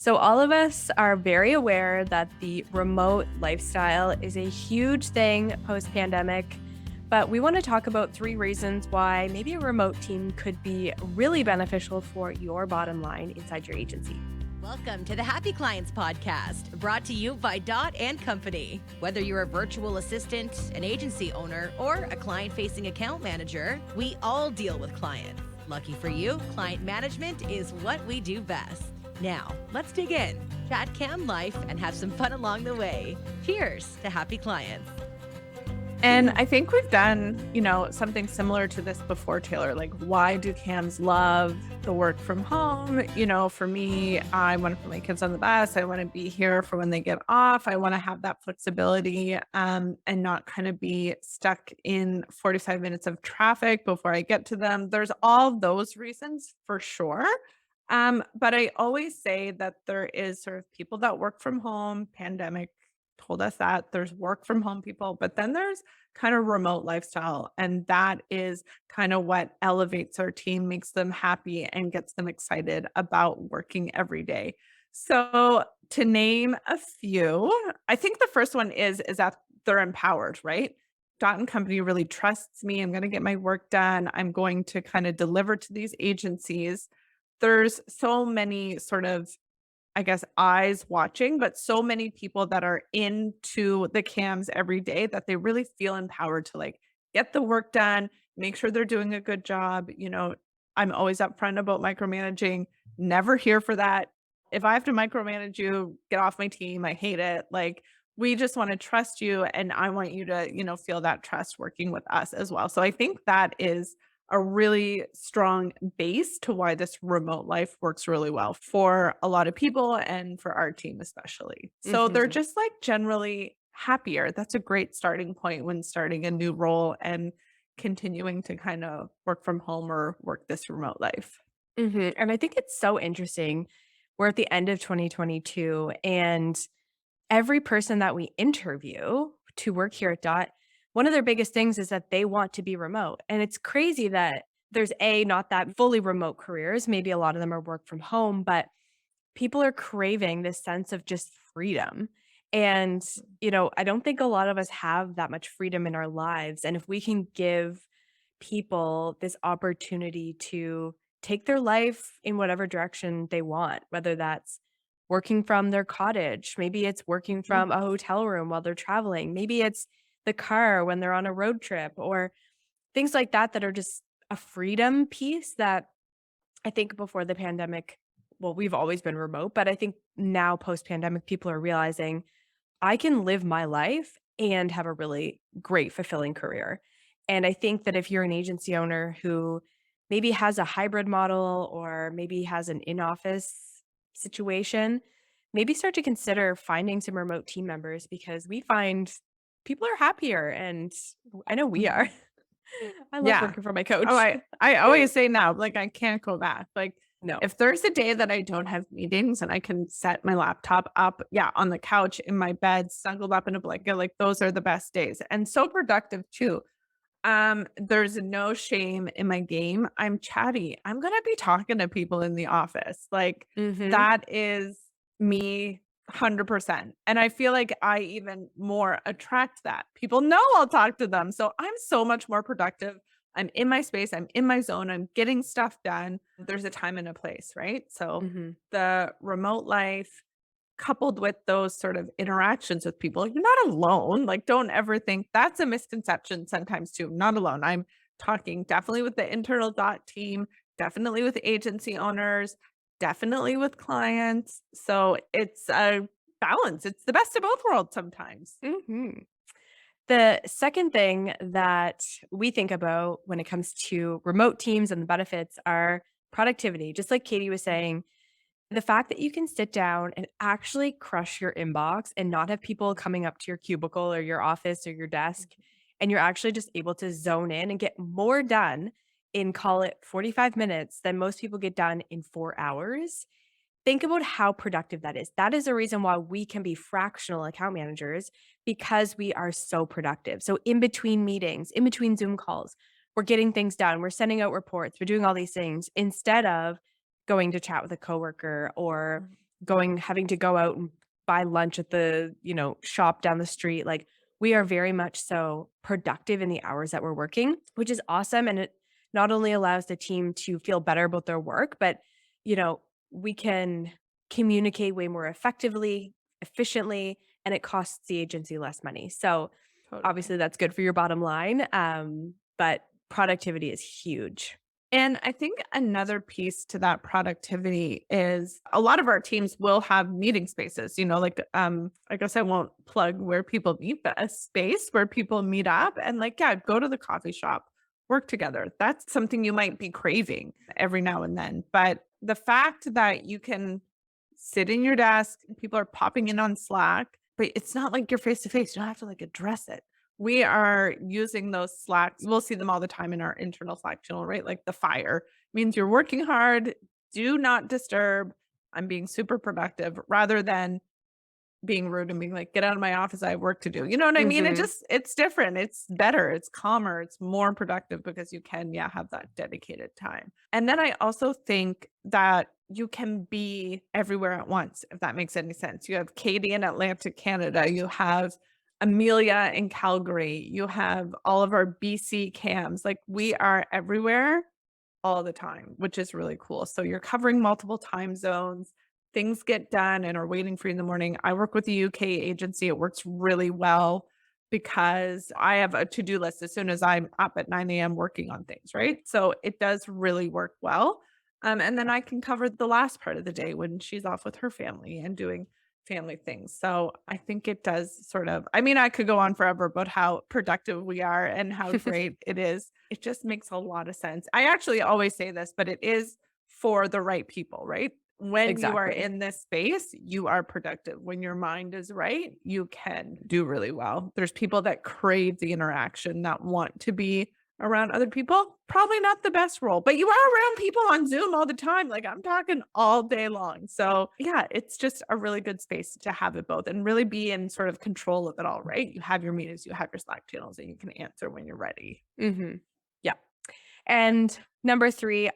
So, all of us are very aware that the remote lifestyle is a huge thing post pandemic, but we want to talk about three reasons why maybe a remote team could be really beneficial for your bottom line inside your agency. Welcome to the Happy Clients Podcast, brought to you by Dot and Company. Whether you're a virtual assistant, an agency owner, or a client-facing account manager, we all deal with clients. Lucky for you, client management is what we do best. Now, let's dig in, chat cam life, and have some fun along the way. Cheers to happy clients. And I think we've done, something similar to this before, Taylor. Like, why do CAMs love the work from home? For me, I want to put my kids on the bus. I want to be here for when they get off. I want to have that flexibility and not kind of be stuck in 45 minutes of traffic before I get to them. There's all those reasons for sure. But I always say that there is sort of people that work from home. Pandemic told us that there's work from home people, but then there's kind of remote lifestyle. And that is kind of what elevates our team, makes them happy and gets them excited about working every day. So to name a few, I think the first one is that they're empowered, right? Dot and Company really trusts me. I'm going to get my work done. I'm going to kind of deliver to these agencies. There's so many sort of, I guess, eyes watching, but so many people that are into the cams every day that they really feel empowered to get the work done, make sure they're doing a good job. I'm always upfront about micromanaging, never here for that. If I have to micromanage you, get off my team. I hate it. We just want to trust you, and I want you to, feel that trust working with us as well. So I think that is a really strong base to why this remote life works really well for a lot of people and for our team especially. So they're Mhm. just generally happier. That's a great starting point when starting a new role and continuing to kind of work from home or work this remote life. And I think it's so interesting. We're at the end of 2022, and every person that we interview to work here at Dot, one of their biggest things is that they want to be remote. And it's crazy that there's not that fully remote careers. Maybe a lot of them are work from home, but people are craving this sense of just freedom. And, I don't think a lot of us have that much freedom in our lives. And if we can give people this opportunity to take their life in whatever direction they want, whether that's working from their cottage, maybe it's working Mhm. from a hotel room while they're traveling, maybe it's the car when they're on a road trip, or things like that that are just a freedom piece that I think before the pandemic, well, we've always been remote, but I think now post pandemic, people are realizing I can live my life and have a really great, fulfilling career. And I think that if you're an agency owner who maybe has a hybrid model or maybe has an in office situation, maybe start to consider finding some remote team members because we find people are happier. And I know we are. Mhm. I love Yeah. working for my Oh, coach. I always say now, I can't go back. No. If there's a day that I don't have meetings and I can set my laptop up, yeah, on the couch in my bed, snuggled up in a blanket, those are the best days and so productive too. There's no shame in my game. I'm chatty. I'm gonna be talking to people in the office. Hmm. That is me 100%. And I feel like I even more attract that. People know I'll talk to them. So I'm so much more productive. I'm in my space, I'm in my zone, I'm getting stuff done. There's a time and a place, right? So Hmm. the remote life coupled with those sort of interactions with people, you're not alone. Don't ever think that's a misconception sometimes too. I'm not alone. I'm talking definitely with the internal Dot team, definitely with agency owners, definitely with clients. So it's a balance. It's the best of both worlds sometimes. Hmm. The second thing that we think about when it comes to remote teams and the benefits are productivity. Just like Katie was saying, the fact that you can sit down and actually crush your inbox and not have people coming up to your cubicle or your office or your desk, and you're actually just able to zone in and get more done in, call it, 45 minutes than most people get done in 4 hours. Think about how productive that is. That is the reason why we can be fractional account managers, because we are so productive. So in between meetings, in between Zoom calls, we're getting things done. We're sending out reports. We're doing all these things instead of going to chat with a coworker or having to go out and buy lunch at the, shop down the street. Like we are very much so productive in the hours that we're working, which is awesome. And it not only allows the team to feel better about their work, but, we can communicate way more effectively, efficiently, and it costs the agency less money. So Totally. obviously that's good for your bottom line. But productivity is huge. And I think another piece to that productivity is a lot of our teams will have meeting spaces, I guess I won't plug where people meet, but a space where people meet up and yeah, go to the coffee shop, work together. That's something you might be craving every now and then. But the fact that you can sit in your desk, people are popping in on Slack, but it's not like you're face to face. You don't have to address it. We are using those Slacks. We'll see them all the time in our internal Slack channel, right? Like the fire means you're working hard. Do not disturb. I'm being super productive rather than being rude and being like, get out of my office. I have work to do. You know what I mean? Mhm. It's different. It's better. It's calmer. It's more productive because you can, yeah, have that dedicated time. And then I also think that you can be everywhere at once, if that makes any sense. You have Katie in Atlantic Canada. You have Amelia in Calgary. You have all of our BC cams. Like we are everywhere all the time, which is really cool. So you're covering multiple time zones. Things get done and are waiting for you in the morning. I work with a UK agency. It works really well because I have a to-do list as soon as I'm up at 9 a.m. working on things, right? So it does really work well. And then I can cover the last part of the day when she's off with her family and doing family things. So I think it does I could go on forever about how productive we are and how great it is. It just makes a lot of sense. I actually always say this, but it is for the right people, right? When you are Exactly. in this space, you are productive. When your mind is right, you can do really well. There's people that crave the interaction, that want to be around other people. Probably not the best role, but you are around people on Zoom all the time. Like I'm talking all day long. So yeah, it's just a really good space to have it both and really be in sort of control of it all, right? You have your meetings, you have your Slack channels, and you can answer when you're ready. Mhm. Yeah. And number 3,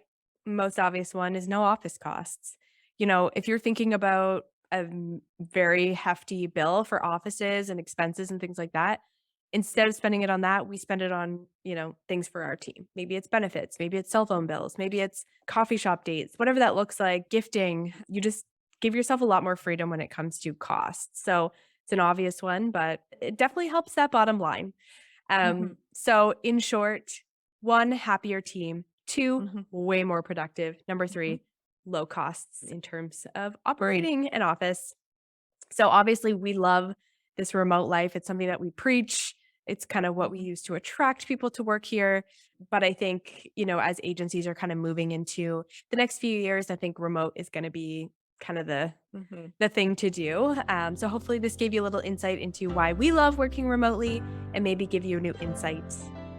most obvious one is no office costs. If you're thinking about a very hefty bill for offices and expenses and things like that, instead of spending it on that, we spend it on, things for our team. Maybe it's benefits, maybe it's cell phone bills, maybe it's coffee shop dates, whatever that looks like, gifting. You just give yourself a lot more freedom when it comes to costs. So it's an obvious one, but it definitely helps that bottom line. Mhm, So in short, 1, happier team. 2, mhm, way more productive. Number mhm, 3, low costs in terms of operating an office. So obviously we love this remote life. It's something that we preach. It's kind of what we mhm, use to attract people to work here. But I think, as agencies are kind of moving into the next few years, I think remote is going to be kind of mhm. the thing to do. So hopefully this gave you a little insight into why we love working remotely and maybe give you a new insight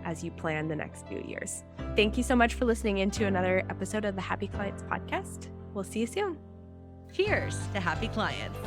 as you plan the next few years. Thank you so much for listening into another episode of the Happy Clients podcast. We'll see you soon. Cheers to happy clients.